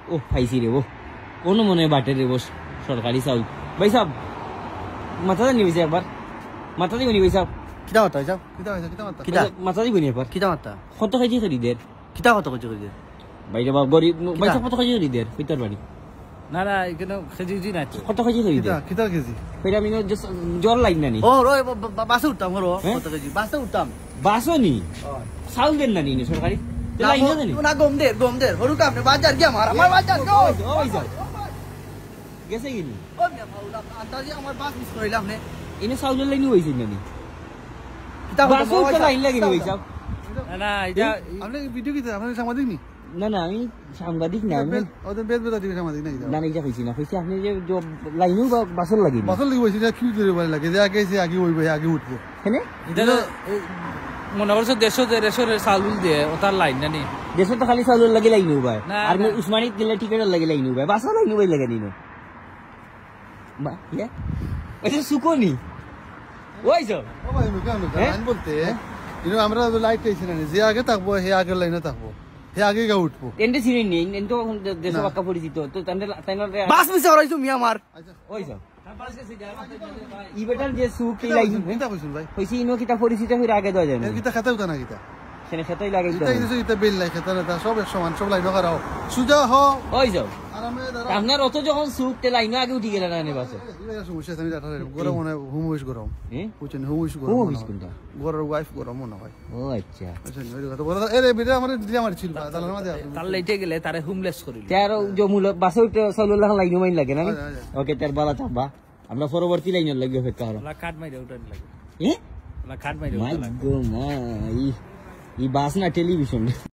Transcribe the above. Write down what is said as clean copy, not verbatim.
ও পাইছি রে ও কোনো মনে বাটে রে বস সরকারি চাউল ভাই সাহেব মাথা নিবি একবার মাথা দিব নি ভাই সাহেব কিতা মাতা যাও কিতা হইছে কিতা মাতা কিতা মাথা দিব নি একবার কিতা মাতা কত কেজি খরিদের কিতা কত কইছে কইছে ভাই রে বাপ গরিব ভাই সাহেব কত কেজি খরিদের কইতার বাড়ি না না এখানে খেজি না কত কেজি খরিদের কিতা কিতা কেজি কইরা আমি জল লাইন না নি ও রো বাসে উঠতাম রো কত কেজি বাসে উঠতাম বাসনি চাউল দেন না নি সরকারি লাইন না নি না গম দে হরু কামনে বাজার গিয়া আমার বাজার গো ও ভাই সাহেব গেছে গিনি ও মিয়া মাওলা আন্তাজি আমার বাস মিস কইলাম নে ইনে চাউলের লাইন হইছে না নি কিতা বাসও তো লাইন লাগি ভাই সাহেব না না এটা আপনি ভিডিও কিতা আপনি সাংবাদিক নি না না আমি সাংবাদিক না আমি ওদের বেদ বেদা দিবে সাংবাদিক নাই না এটা কইছি না কইছি আপনি যে লাইনও বা বাসল লাগি বাসল লাগি বইছি কি করে বলে লাগে যে আগে সে আগে হইবে আগে উঠবো হেনে এটা তো মনে করছো দেশের চাউল দিয়ে ওটার লাইন না নি দেশে তো খালি চাউলের লাগি লাইনও ভাই না, আর না। উসমানিত দিলে টিকেটের লাগি লাইনও ভাই বাসা লাইনও ভাই লাগে দিনো বা ইয়া ওইটা সুকোনি ওইছো ও ভাই আমি কেন জানেন বলতে ইনো আমরা লাইট আইছি না যে আগে থাকবো হে আগে লাইনে থাকবো হে আগে গা উঠবো এন্ডে চিনি নি এন্ড তো দেশে বাক্কা পরিচিত তো তাইনর বাস মিস হরাইছো মিয়া আমার ওইছো ই বেটার যে সুক কি লাইন চিন্তা কইছুন ভাই কইছি ইনো কিটা পরিচিত হইরা আগে দেওয়া যায় না এর কিতা খাতা উতা না কিতা সেনে খেতেই লাগে কিতা কিছু কিতা বিল নাই খাতা না সব এক সমান সব লাইন করাও সুজা হ ওইছো আরামে দাঁড়া আপনার অত যখন সুক তে লাইন আগে উঠি গেল না নে বাসে এটা সমস্যা আমি দাঁড়া গরম মনে হুম হইস গরম হ্যাঁ বুঝছেন হুম হইস ও গরম বিস্কুটটা গরর ওয়াইফ গরম মনে হয় ও আচ্ছা বুঝছেন ওই কথা বলা এরে বিরে আমার দিয়ে আমার ছিল দালার মাঝে তার লাইটে গেলে তারে হোমলেস করিল তার যে মূল বাসে উঠে সাল্লাল্লাহ লাইন মাইন লাগে না হয়, হয়, হয়। ওকে তার বালা চাপবা আমরা পরবর্তী লাইনের লাগে অপেক্ষা করো ওলা কাট মাইরে উঠান লাগে হ্যাঁ ওলা কাট মাইরে মাই উঠান লাগে গো মাই ই বাস না টেলিভিশন